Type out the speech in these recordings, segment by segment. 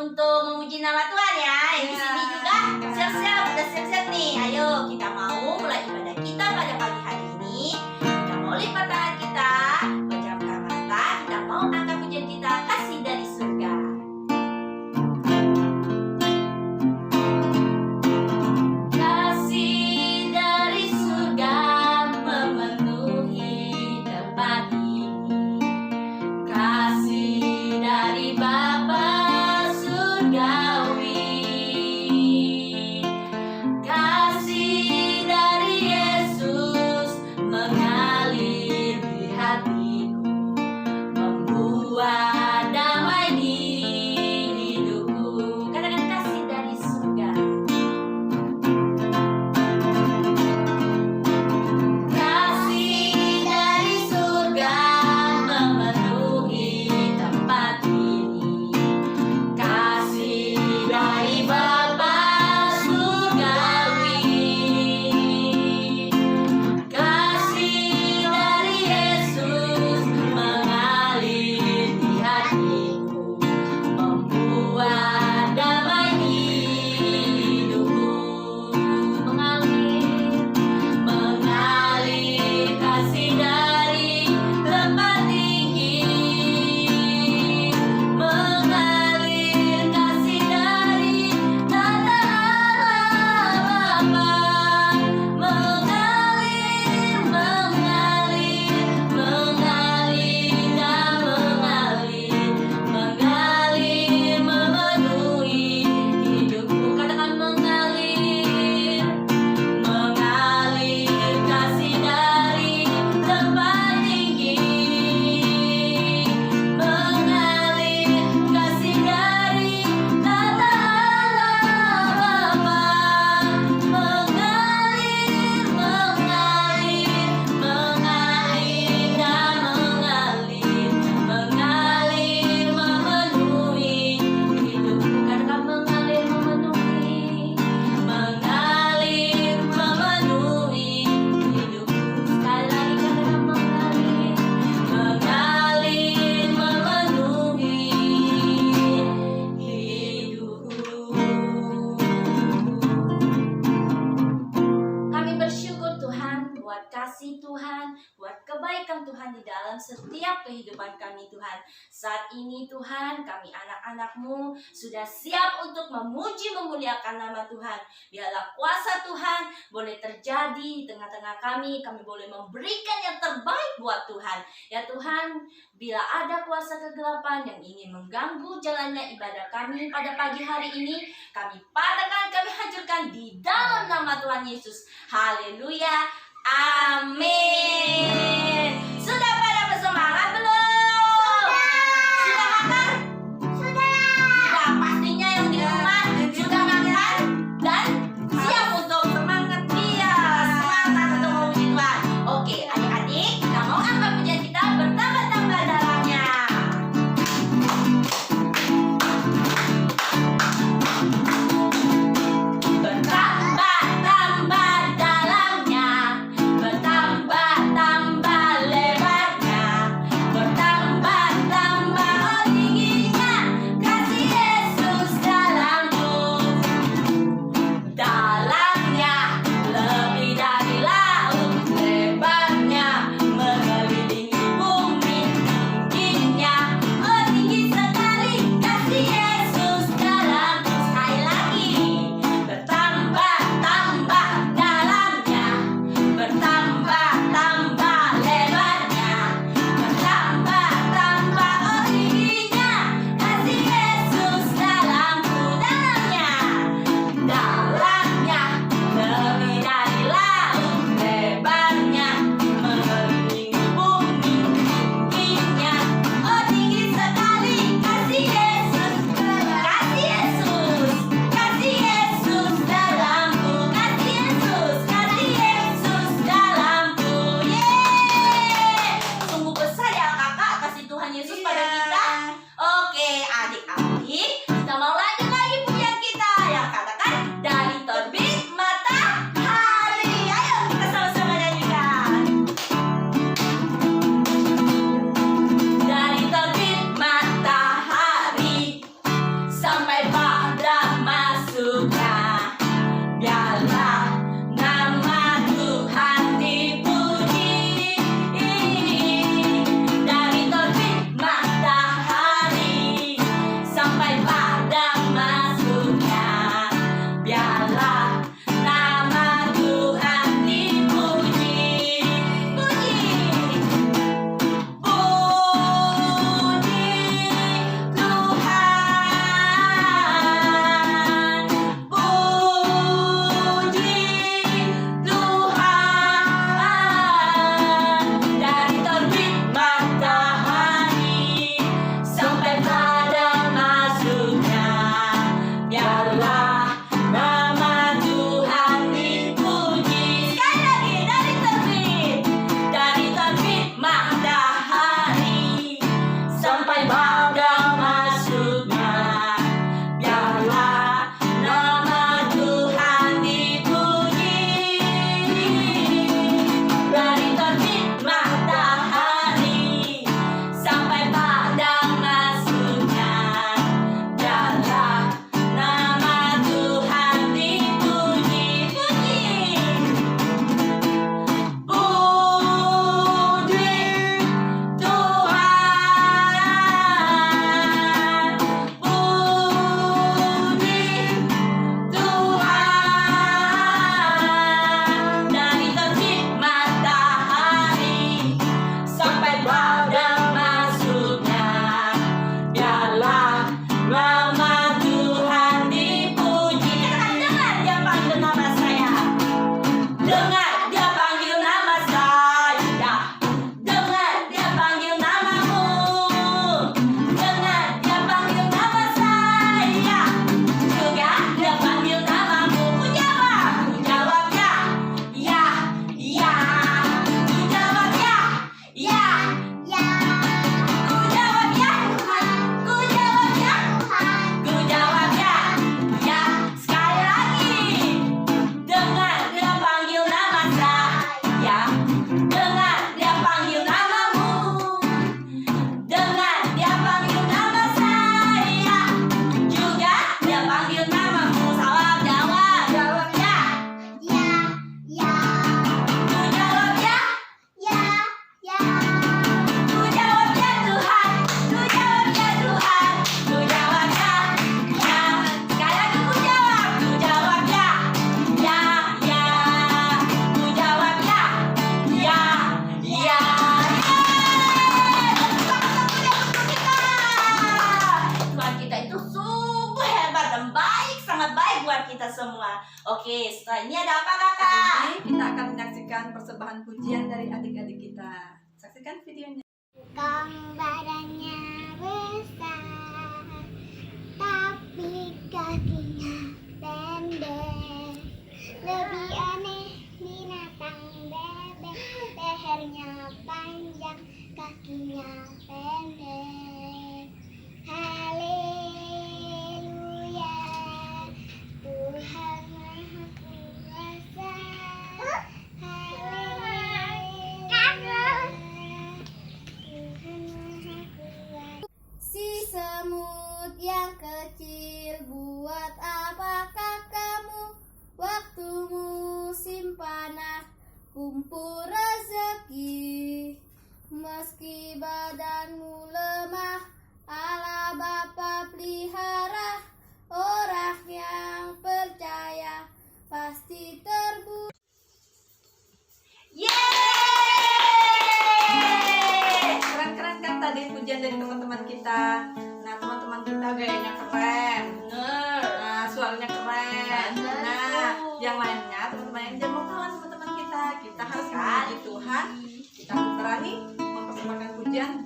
untuk memuji nama Tuhan ya. Yang di sini juga siap-siap, udah siap-siap nih. Ayo kita mau mulai ibadah kita pada pagi hari ini. Kita mau lipat tangan kita, pejamkan mata, kita mau angkat pujian kita, kasih dari surga. Kasih dari surga memenuhi tempat ini. Kasih dari Bapa surgawi. Kasih dari Yesus mengalir di hatiku, membuat damai di hidupku. Katakan kasih dari surga. Kasih dari surga memenuhi tempat ini. Kasih dari Bapa surgawi. Kasih dari Yesus mengalir di hatiku, membuat damai di hidupku. Mengalir kasih dari tempat tinggi. Mengalir kasih dari tata Allah Bapa. Mengalir dan mengalir memenuhi hidupku. Katakan mengalir kasih dari tempat tinggi. Mengalir kasih dari tata Allah Bapa. Mengalir dan mengalir memenuhi hidupku. Katakan mengalir memenuhi hidupku. Sekali lagi katakan mengalir memenuhi hidupku. Kami bersyukur Tuhan buat kasih Tuhan, buat kebaikan Tuhan di dalam setiap kehidupan kami Tuhan. Saat ini Tuhan, kami anak-anak-Mu sudah siap untuk memuji memuliakan nama Tuhan. Biarlah kuasa Tuhan boleh terjadi di tengah-tengah kami. Kami boleh memberikan yang terbaik buat Tuhan. Ya Tuhan, bila ada kuasa kegelapan yang ingin mengganggu jalannya ibadah kami pada pagi hari ini, kami patahkan, kami hancurkan di dalam nama Tuhan Yesus. Haleluya. Amin. Sudah pada bersemangat belum? Sudah makan? Sudah. Pastinya yang di rumah sudah makan dan siap untuk semangat dia. Semangat untuk memuji Tuhan. Oke, adik-adik, kita mau angkat pujian kita bertambah-tambah dalamnya. Bertambah-tambah dalamnya. Oke, setelah ini ada apa kakak? Ini kita akan menyaksikan persembahan pujian dari adik-adik kita. Saksikan videonya. Kong badannya besar, tapi kakinya pendek. Lebih aneh binatang bebek, lehernya panjang, kakinya pendek. Haleluya, Tuhan Maha Kuasa. Si semut yang kecil, buat apakah kamu waktu musim panas kumpul rezeki? Meski badanmu lemah, Allah Bapa pelihara. Orang yang percaya pasti terbu. Yeay! Keren-keren kan tadi pujian dari teman-teman kita. Nah, teman-teman kita gayanya keren. Bener. Nah, suaranya keren. Bener. Nah, yang lainnya teman-teman yang jangan mau kalah teman-teman kita. Kita harus memuji Tuhan. Kita harus berani mempersembahkan pujian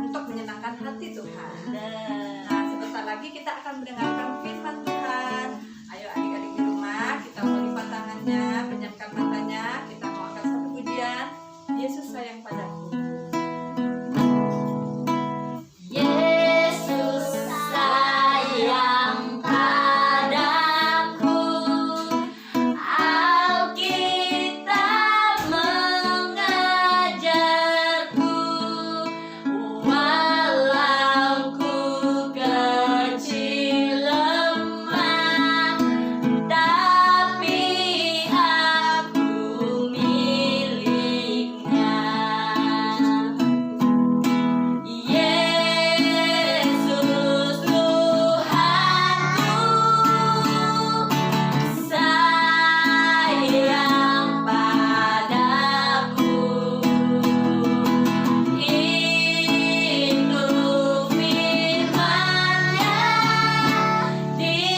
untuk menyenangkan hati Tuhan. Nah, sebentar lagi kita akan mendengarkan firman Tuhan. Ayo adik-adik di rumah, kita mau lipat tangannya, pejamkan matanya, kita mau angkat satu pujian. Yesus sayang padaku. Yesus sayang padaku, Alkitab mengajarku, walau ku kecil lemah, tapi aku miliknya. Yesus Tuhanku, sayang padaku. Itu firman-Nya di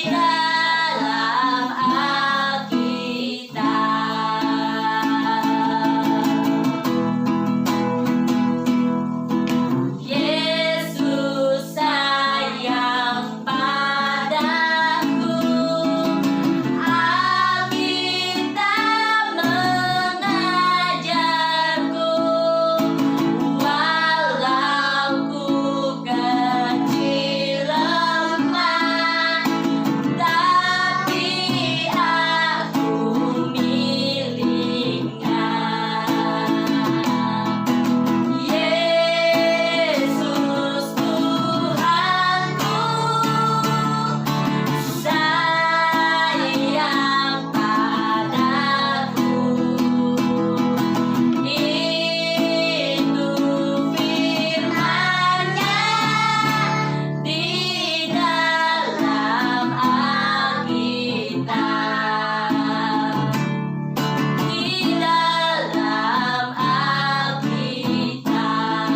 dalam Alkitab. Yesus sayang padaku, Alkitab mengajarku, walau ku kecil lemah, tapi aku miliknya. Yesus Tuhanku, sayang padaku. Itu firman-Nya di dalam Alkitab. Di dalam Alkitab.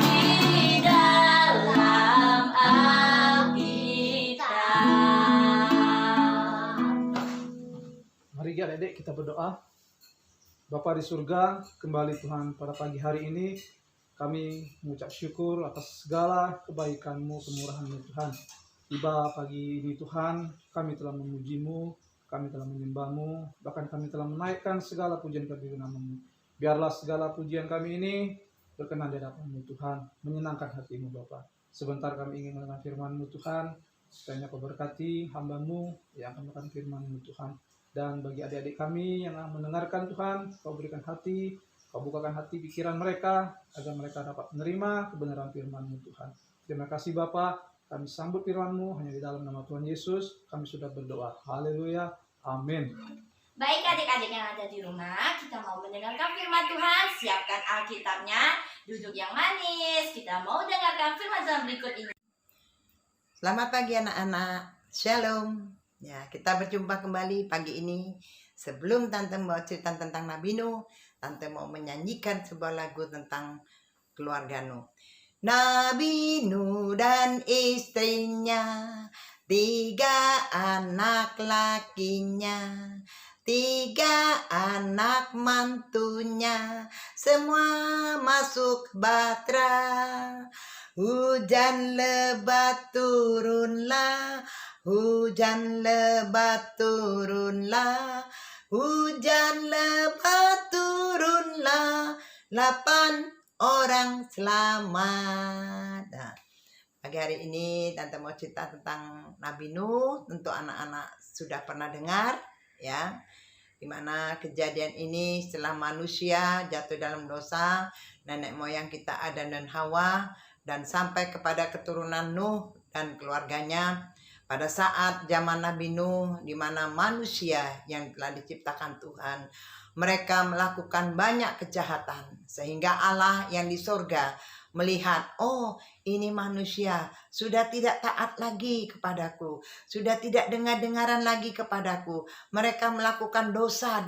Di dalam Alkitab. Mari adik-adik kita berdoa. Bapa di surga, kembali Tuhan pada pagi hari ini kami mengucap syukur atas segala kebaikan-Mu, kemurahan-Mu Tuhan. Tiba pagi ini Tuhan, kami telah memuji-Mu, kami telah menyembah-Mu, bahkan kami telah menaikkan segala pujian kepada nama-Mu. Biarlah segala pujian kami ini berkenan di hadapan-Mu Tuhan, menyenangkan hati-Mu Bapa. Sebentar kami ingin mendengar firman-Mu Tuhan, supaya Kau berkati hamba-Mu yang akan makan firman-Mu Tuhan. Dan bagi adik-adik kami yang mendengarkan Tuhan, Kau berikan hati, Kau bukakan hati pikiran mereka, agar mereka dapat menerima kebenaran firman-Mu Tuhan. Terima kasih Bapa, kami sambut firman-Mu hanya di dalam nama Tuhan Yesus, kami sudah berdoa. Haleluya, amin. Baik adik-adik yang ada di rumah, kita mau mendengarkan firman Tuhan. Siapkan Alkitabnya, duduk yang manis. Kita mau dengarkan firman Tuhan berikut ini. Selamat pagi anak-anak, Shalom. Ya, kita berjumpa kembali pagi ini. Sebelum Tante mau cerita tentang Nabi Nuh, Tante mau menyanyikan sebuah lagu tentang keluarga Nuh. Nabi Nuh dan istrinya 3 anak lakinya, 3 anak mantunya, semua masuk Batra. Hujan lebat turunlah, hujan lebat turunlah, hujan lebat turunlah, 8 orang selamat. Nah, pagi hari ini Tante mau cerita tentang Nabi Nuh. Tentu anak-anak sudah pernah dengar ya, dimana kejadian ini setelah manusia jatuh dalam dosa, nenek moyang kita Adam dan Hawa, dan sampai kepada keturunan Nuh dan keluarganya pada saat zaman Nabi Nuh, di mana manusia yang telah diciptakan Tuhan, mereka melakukan banyak kejahatan, sehingga Allah yang di surga melihat, oh ini manusia sudah tidak taat lagi kepadaku, sudah tidak dengar-dengaran lagi kepadaku, mereka melakukan dosa,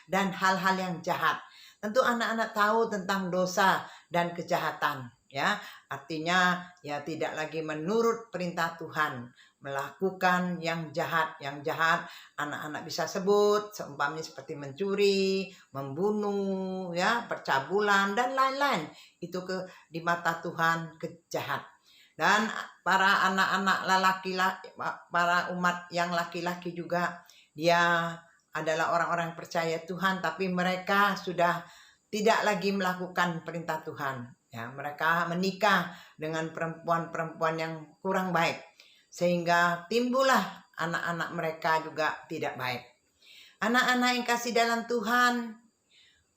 dan hal-hal yang jahat. Tentu anak-anak tahu tentang dosa dan kejahatan, ya, artinya ya tidak lagi menurut perintah Tuhan, melakukan yang jahat. Anak-anak bisa sebut seumpamanya seperti mencuri, membunuh, ya, percabulan dan lain-lain. Itu di mata Tuhan kejahat. Dan para anak-anak para umat yang laki-laki juga, dia adalah orang-orang yang percaya Tuhan, tapi mereka sudah tidak lagi melakukan perintah Tuhan. Ya, mereka menikah dengan perempuan-perempuan yang kurang baik, sehingga timbullah anak-anak mereka juga tidak baik. Anak-anak yang kasih dalam Tuhan,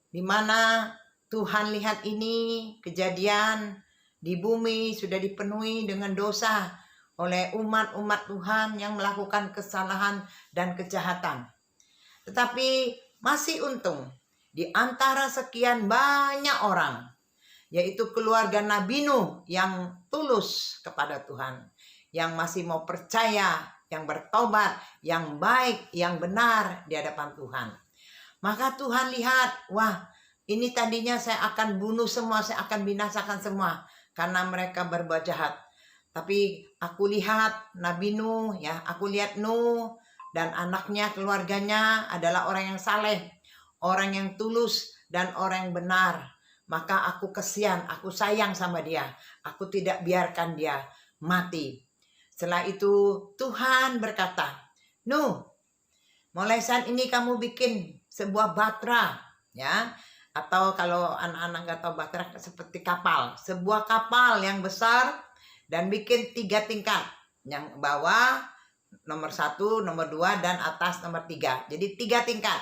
di mana Tuhan lihat ini kejadian di bumi sudah dipenuhi dengan dosa oleh umat-umat Tuhan yang melakukan kesalahan dan kejahatan. Tetapi masih untung di antara sekian banyak orang, yaitu keluarga Nabi Nuh yang tulus kepada Tuhan, yang masih mau percaya, yang bertobat, yang baik, yang benar di hadapan Tuhan. Maka Tuhan lihat, wah ini tadinya saya akan bunuh semua, saya akan binasakan semua karena mereka berbuat jahat. Tapi aku lihat Nabi Nuh, ya, aku lihat Nuh dan anaknya, keluarganya adalah orang yang saleh, orang yang tulus dan orang yang benar. Maka aku kesian, aku sayang sama dia. Aku tidak biarkan dia mati. Setelah itu Tuhan berkata, Nuh, mulai saat ini kamu bikin sebuah batra, ya. Atau kalau anak-anak nggak tahu batra, seperti kapal. Sebuah kapal yang besar dan bikin 3 tingkat. Yang bawah nomor 1, nomor 2, dan atas nomor 3. Jadi 3 tingkat.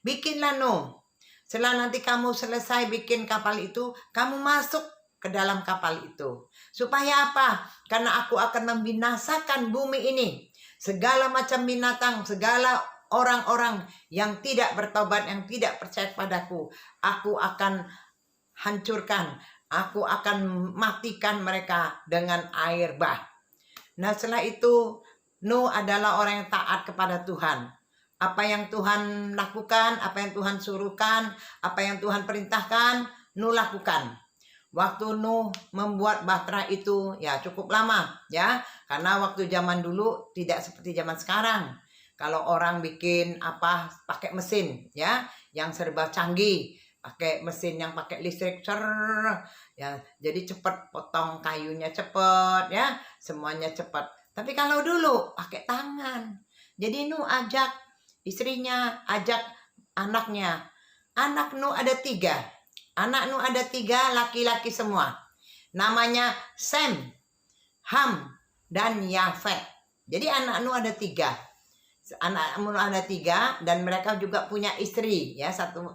Bikinlah Nuh. Setelah nanti kamu selesai bikin kapal itu, kamu masuk ke dalam kapal itu. Supaya apa? Karena aku akan membinasakan bumi ini. Segala macam binatang, segala orang-orang yang tidak bertobat, yang tidak percaya padaku, aku akan hancurkan. Aku akan matikan mereka dengan air bah. Nah setelah itu, Nuh adalah orang yang taat kepada Tuhan. Apa yang Tuhan lakukan, apa yang Tuhan suruhkan, apa yang Tuhan perintahkan, Nuh lakukan. Waktu Nuh membuat bahtera itu ya cukup lama, ya, karena waktu zaman dulu tidak seperti zaman sekarang. Kalau orang bikin apa pakai mesin, ya, yang serba canggih, pakai mesin yang pakai listrik, ya, jadi cepat, potong kayunya cepat, ya, semuanya cepat. Tapi kalau dulu pakai tangan. Jadi Nuh ajak istrinya, ajak anaknya. Anak Nuh ada 3. Anak Nuh ada 3, laki-laki semua. Namanya Sem, Ham, dan Yafet. Jadi anak Nuh ada 3. Anak Nuh ada 3 dan mereka juga punya istri, ya, satu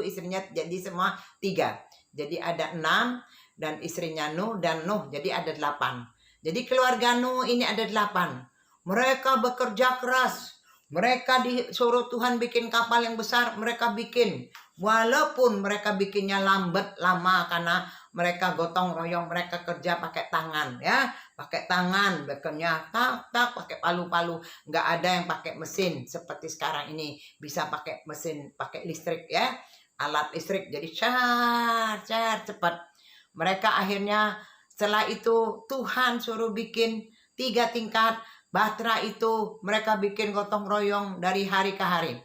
istrinya, jadi semua 3. Jadi ada 6 dan istrinya Nuh dan Nuh, jadi ada 8. Jadi keluarga Nuh ini ada 8. Mereka bekerja keras. Mereka disuruh Tuhan bikin kapal yang besar, mereka bikin. Walaupun mereka bikinnya lambat, lama, karena mereka gotong royong, mereka kerja pakai tangan, ya, pakai tangan, bekerja tak pakai palu-palu, nggak ada yang pakai mesin seperti sekarang ini, bisa pakai mesin, pakai listrik, ya, alat listrik, jadi cepat. Mereka akhirnya setelah itu Tuhan suruh bikin 3 tingkat. Bahtera itu mereka bikin gotong royong dari hari ke hari.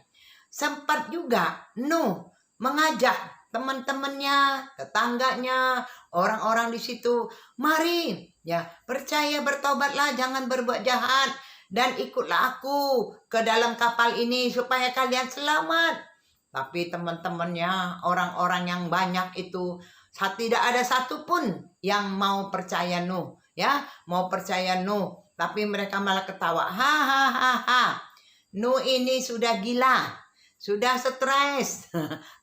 Sempat juga Nuh mengajak teman-temannya, tetangganya, orang-orang di situ, mari ya percaya, bertobatlah, jangan berbuat jahat, dan ikutlah aku ke dalam kapal ini supaya kalian selamat. Tapi teman-temannya, orang-orang yang banyak itu, tidak ada satupun yang mau percaya Nuh, ya, mau percaya Nuh. Tapi mereka malah ketawa, hahaha, Nuh ini sudah gila, sudah stres,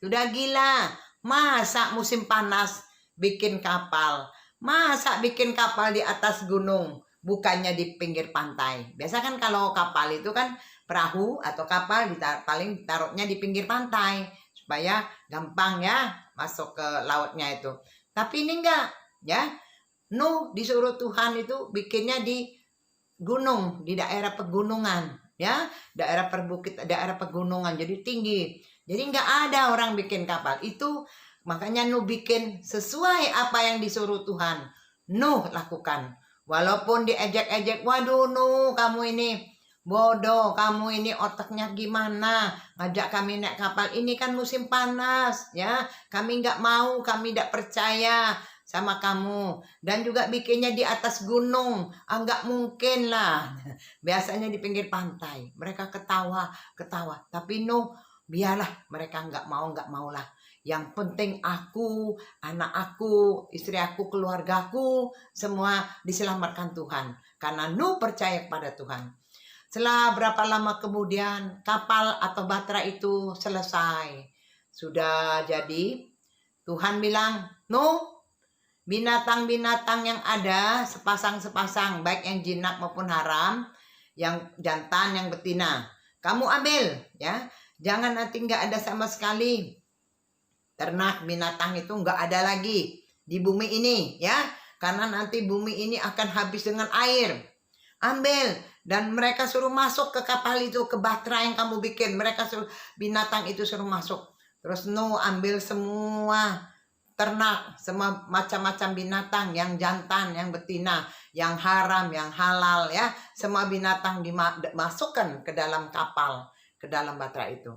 sudah gila. Masa musim panas bikin kapal, masa bikin kapal di atas gunung, bukannya di pinggir pantai. Biasa kan kalau kapal itu kan perahu atau kapal paling taruhnya di pinggir pantai supaya gampang ya masuk ke lautnya itu. Tapi ini enggak, ya. Nuh disuruh Tuhan itu bikinnya di gunung, di daerah pegunungan, ya, daerah perbukit, daerah pegunungan, jadi tinggi. Jadi nggak ada orang bikin kapal itu, makanya Nuh bikin sesuai apa yang disuruh Tuhan. Nuh lakukan, walaupun diejek-ejek, waduh Nuh kamu ini bodoh, kamu ini otaknya gimana ngajak kami naik kapal, ini kan musim panas, ya, kami nggak mau, kami tidak percaya sama kamu, dan juga bikinnya di atas gunung, nggak mungkin lah. Biasanya di pinggir pantai. Mereka ketawa, tapi Nuh, biarlah mereka nggak mau lah. Yang penting aku, anak aku, istri aku, keluargaku, semua diselamatkan Tuhan, karena Nuh percaya kepada Tuhan. Setelah berapa lama kemudian kapal atau bahtera itu selesai, sudah jadi, Tuhan bilang, Nuh, binatang-binatang yang ada sepasang-sepasang, baik yang jinak maupun haram, yang jantan, yang betina, kamu ambil, ya, jangan nanti nggak ada sama sekali ternak binatang itu, nggak ada lagi di bumi ini, ya, karena nanti bumi ini akan habis dengan air. Ambil, dan mereka suruh masuk ke kapal itu, ke bahtera yang kamu bikin, mereka suruh binatang itu suruh masuk. Terus Nuh ambil semua ternak, semua macam-macam binatang, yang jantan, yang betina, yang haram, yang halal, ya, semua binatang dimasukkan ke dalam kapal, ke dalam bahtera itu.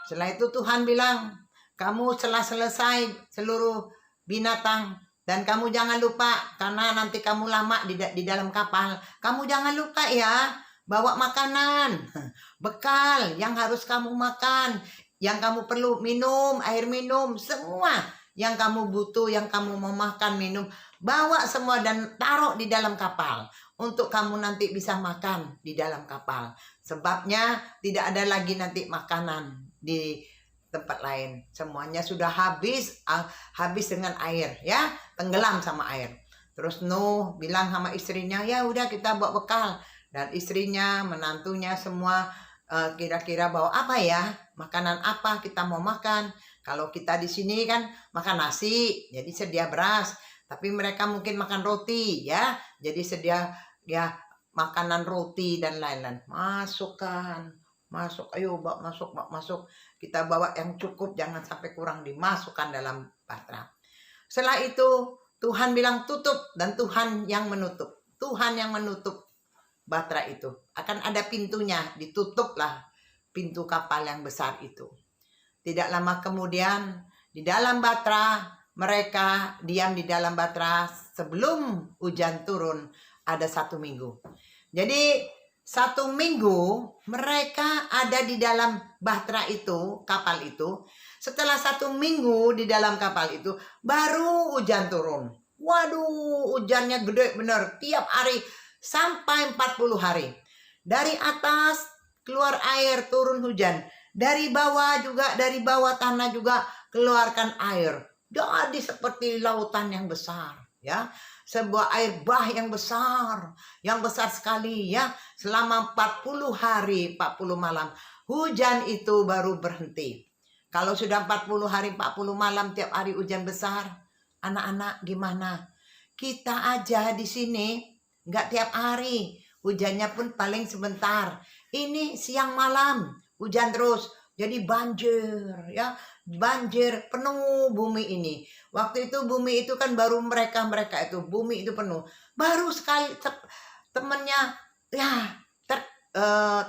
Setelah itu Tuhan bilang, kamu telah selesai seluruh binatang, dan kamu jangan lupa, karena nanti kamu lama di dalam kapal, kamu jangan lupa ya, bawa makanan, bekal yang harus kamu makan, yang kamu perlu minum, air minum, semua yang kamu butuh, yang kamu mau makan, minum, bawa semua dan taruh di dalam kapal untuk kamu nanti bisa makan di dalam kapal. Sebabnya tidak ada lagi nanti makanan di tempat lain. Semuanya sudah habis dengan air, ya, tenggelam sama air. Terus Nuh bilang sama istrinya, ya udah kita bawa bekal. Dan istrinya, menantunya semua kira-kira bawa apa ya? Makanan apa kita mau makan? Kalau kita di sini kan makan nasi, jadi sedia beras. Tapi mereka mungkin makan roti, ya. Jadi sedia ya makanan roti dan lain-lain. Masukkan, masuk, ayo masuk. Kita bawa yang cukup, jangan sampai kurang, dimasukkan dalam bahtera. Setelah itu Tuhan bilang tutup, dan Tuhan yang menutup. Tuhan yang menutup bahtera itu. Akan ada pintunya, ditutuplah pintu kapal yang besar itu. Tidak lama kemudian di dalam bahtera, mereka diam di dalam bahtera sebelum hujan turun ada 1 minggu. Jadi 1 minggu mereka ada di dalam bahtera itu, kapal itu. Setelah 1 minggu di dalam kapal itu baru hujan turun. Waduh, hujannya gede bener, tiap hari sampai 40 hari. Dari atas keluar air, turun hujan. Dari bawah juga, dari bawah tanah juga keluarkan air. Jadi seperti lautan yang besar, ya. Sebuah air bah yang besar sekali, ya. Selama 40 hari, 40 malam, hujan itu baru berhenti. Kalau sudah 40 hari, 40 malam tiap hari hujan besar, anak-anak gimana? Kita aja di sini nggak tiap hari, hujannya pun paling sebentar. Ini siang malam hujan terus, jadi banjir, ya, banjir penuh bumi ini. Waktu itu bumi itu kan baru mereka itu bumi itu penuh, baru sekali temennya ya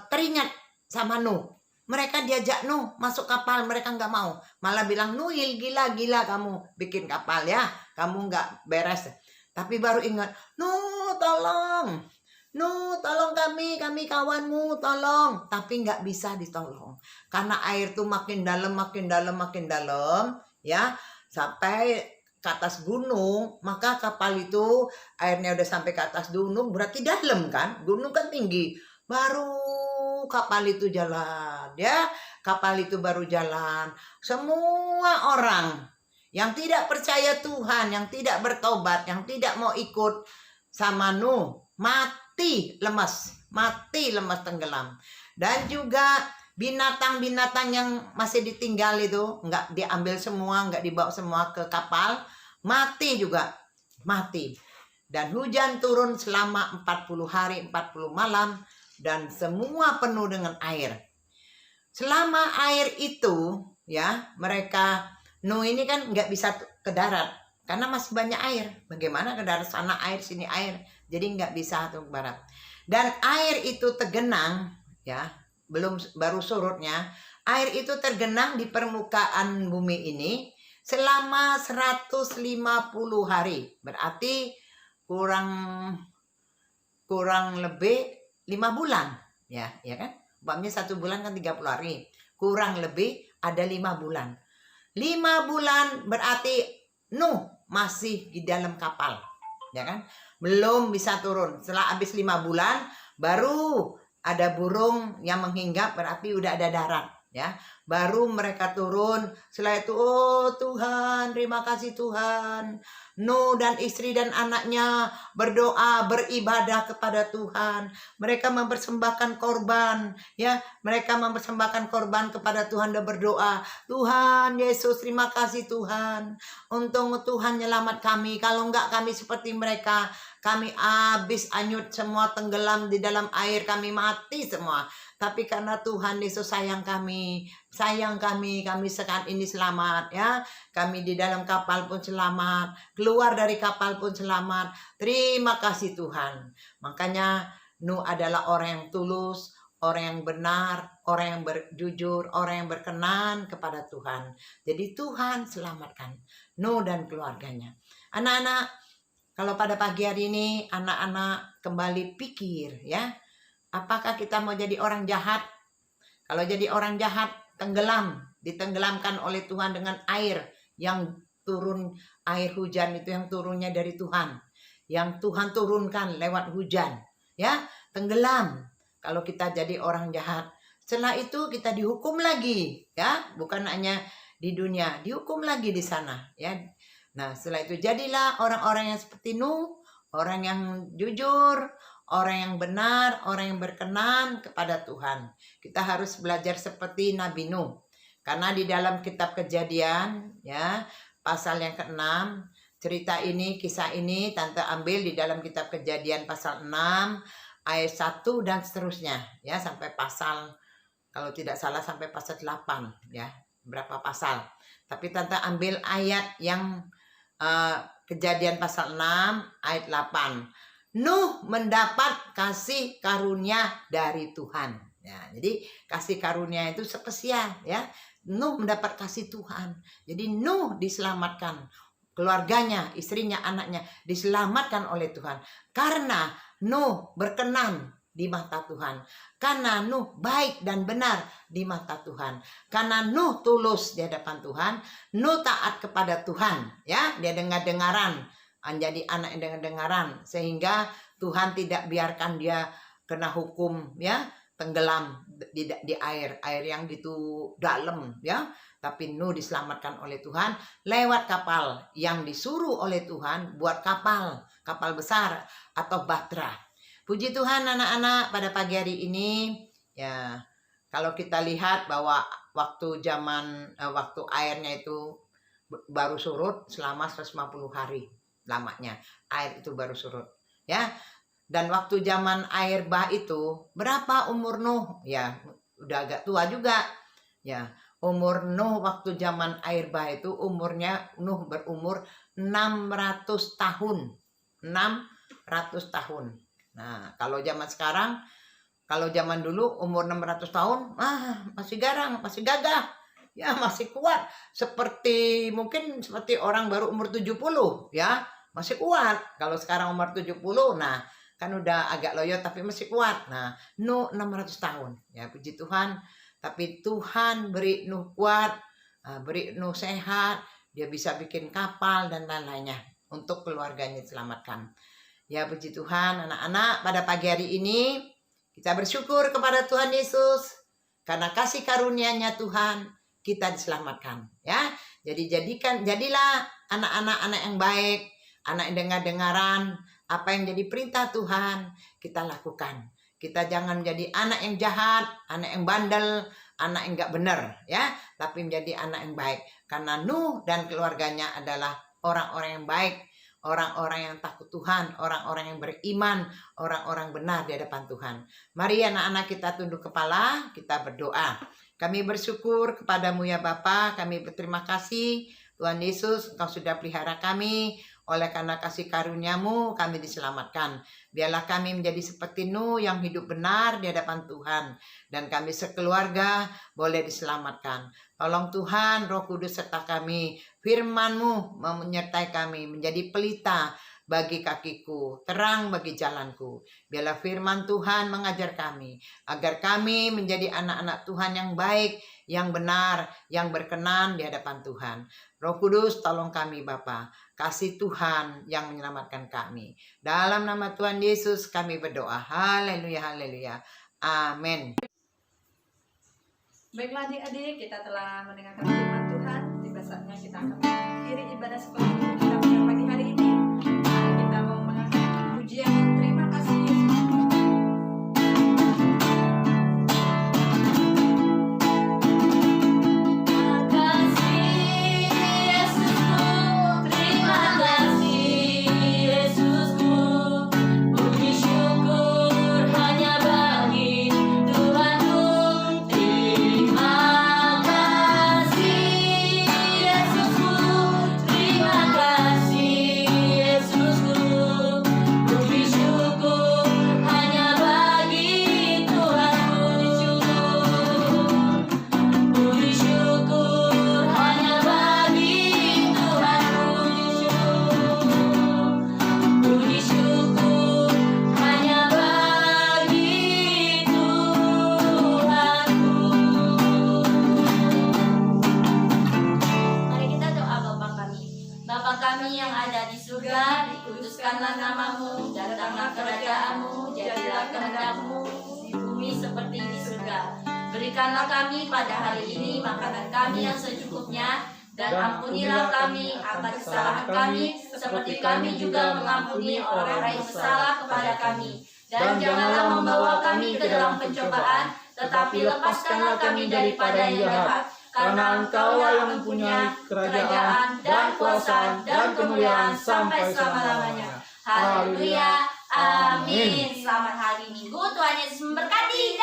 teringat sama Nuh. Mereka diajak Nuh masuk kapal, mereka nggak mau. Malah bilang, Nuh gila kamu bikin kapal ya, kamu nggak beres. Tapi baru ingat, Nuh tolong kami kawanmu, tolong. Tapi nggak bisa ditolong. Karena air tuh makin dalam, ya. Sampai ke atas gunung, maka kapal itu airnya udah sampai ke atas gunung, berarti dalam kan? Gunung kan tinggi. Baru kapal itu jalan, ya. Kapal itu baru jalan. Semua orang yang tidak percaya Tuhan, yang tidak bertobat, yang tidak mau ikut sama Nuh, mati lemas tenggelam. Dan juga binatang-binatang yang masih ditinggal itu nggak diambil semua, nggak dibawa semua ke kapal, mati juga, mati. Dan hujan turun selama 40 hari 40 malam dan semua penuh dengan air. Selama air itu ya, mereka Nuh ini kan nggak bisa ke darat karena masih banyak air. Bagaimana ke darat, sana air sini air, jadi nggak bisa ke barat. Dan air itu tergenang ya, baru surutnya, air itu tergenang di permukaan bumi ini selama 150 hari. Berarti kurang lebih 5 bulan ya kan? Umpamanya 1 bulan kan 30 hari. Kurang lebih ada 5 bulan. 5 bulan berarti Nuh masih di dalam kapal. Ya kan? Belum bisa turun. Setelah habis 5 bulan baru ada burung yang menghinggap, berarti udah ada darat ya. Baru mereka turun. Setelah itu, oh Tuhan, terima kasih Tuhan. Nuh dan istri dan anaknya berdoa, beribadah kepada Tuhan. Mereka mempersembahkan korban ya. Mereka mempersembahkan korban kepada Tuhan dan berdoa, Tuhan Yesus, terima kasih Tuhan. Untung Tuhan nyelamat kami. Kalau enggak kami seperti mereka, kami habis anyut semua, tenggelam di dalam air, kami mati semua. Tapi karena Tuhan Yesus sayang kami, kami sekarang ini selamat ya. Kami di dalam kapal pun selamat, keluar dari kapal pun selamat. Terima kasih Tuhan. Makanya Nuh adalah orang yang tulus, orang yang benar, orang yang berjujur, orang yang berkenan kepada Tuhan. Jadi Tuhan selamatkan Nuh dan keluarganya. Anak-anak, kalau pada pagi hari ini anak-anak kembali pikir ya, apakah kita mau jadi orang jahat? Kalau jadi orang jahat, ditenggelamkan oleh Tuhan dengan air yang turun, air hujan itu yang turunnya dari Tuhan, yang Tuhan turunkan lewat hujan ya, tenggelam. Kalau kita jadi orang jahat, setelah itu kita dihukum lagi ya, bukan hanya di dunia, dihukum lagi di sana ya. Nah setelah itu jadilah orang-orang yang seperti Nuh, orang yang jujur, orang yang benar, orang yang berkenan kepada Tuhan. Kita harus belajar seperti Nabi Nuh. Karena di dalam kitab Kejadian ya, pasal yang ke-6, cerita ini, kisah ini Tante ambil di dalam kitab Kejadian pasal 6 ayat 1 dan seterusnya ya, sampai pasal, kalau tidak salah sampai pasal 8 ya, berapa pasal. Tapi Tante ambil ayat yang Kejadian pasal 6 ayat 8. Nuh mendapat kasih karunia dari Tuhan. Ya, jadi kasih karunia itu spesial ya. Nuh mendapat kasih Tuhan. Jadi Nuh diselamatkan, keluarganya, istrinya, anaknya diselamatkan oleh Tuhan. Karena Nuh berkenan di mata Tuhan. Karena Nuh baik dan benar di mata Tuhan. Karena Nuh tulus di hadapan Tuhan. Nuh taat kepada Tuhan ya. Dia dengar-dengaran, menjadi anak yang dengar-dengaran, sehingga Tuhan tidak biarkan dia kena hukum ya, tenggelam di air yang gitu dalam ya. Tapi Nuh diselamatkan oleh Tuhan lewat kapal yang disuruh oleh Tuhan, buat kapal besar atau bahtera. Puji Tuhan anak-anak, pada pagi hari ini ya, kalau kita lihat bahwa waktu airnya itu baru surut selama 150 hari lamanya, air itu baru surut ya. Dan waktu zaman air bah itu, berapa umur Nuh? Ya udah agak tua juga ya. Umur Nuh waktu zaman air bah itu, Nuh berumur 600 tahun. 600 tahun Nah, kalau zaman sekarang, kalau zaman dulu umur 600 tahun, masih garang, masih gagah. Ya, masih kuat. Mungkin seperti orang baru umur 70, ya. Masih kuat. Kalau sekarang umur 70, nah, kan udah agak loyo tapi masih kuat. Nah, Nuh 600 tahun. Ya, puji Tuhan. Tapi Tuhan beri Nuh kuat, beri Nuh sehat, dia bisa bikin kapal dan lain-lainnya untuk keluarganya diselamatkan. Ya, puji Tuhan, anak-anak, pada pagi hari ini kita bersyukur kepada Tuhan Yesus karena kasih karunia-Nya Tuhan kita diselamatkan, ya. Jadi jadilah anak-anak yang baik, anak yang dengar-dengaran, apa yang jadi perintah Tuhan kita lakukan. Kita jangan menjadi anak yang jahat, anak yang bandel, anak yang enggak benar, ya, tapi menjadi anak yang baik. Karena Nuh dan keluarganya adalah orang-orang yang baik, orang-orang yang takut Tuhan, orang-orang yang beriman, orang-orang benar di hadapan Tuhan. Mari anak-anak kita tunduk kepala, kita berdoa. Kami bersyukur kepadamu ya Bapa, kami berterima kasih Tuhan Yesus, Engkau sudah pelihara kami, oleh karena kasih karunia-Mu kami diselamatkan. Biarlah kami menjadi seperti Nuh yang hidup benar di hadapan Tuhan, dan kami sekeluarga boleh diselamatkan. Tolong Tuhan, Roh Kudus serta kami, firman-Mu menyertai kami, menjadi pelita bagi kakiku, terang bagi jalanku. Biarlah firman Tuhan mengajar kami, agar kami menjadi anak-anak Tuhan yang baik, yang benar, yang berkenan di hadapan Tuhan. Roh Kudus, tolong kami Bapa, kasih Tuhan yang menyelamatkan kami. Dalam nama Tuhan Yesus kami berdoa. Haleluya, haleluya. Amin. Baiklah adik-adik, kita telah mendengarkan firman Tuhan. Tiba saatnya kita akan mengakhiri ibadah sekolah kita pada pagi hari ini. Kita mau mengakhiri pujian. Terima kasih Yesus. Dikuduskanlah namamu, datanglah kerajaanmu, jadilah kehendak-Mu di bumi seperti di surga. Berikanlah kami pada hari ini makanan kami yang secukupnya, dan ampunilah kami atas kesalahan kami, seperti kami juga mengampuni orang yang bersalah kepada kami. Dan janganlah membawa kami ke dalam pencobaan, tetapi lepaskanlah kami daripada yang jahat. Karena Engkaulah yang mempunyai kerajaan dan kuasa dan kemuliaan sampai selama-lamanya. Haleluya. Amin. Selamat hari Minggu. Tuhan Yesus memberkati.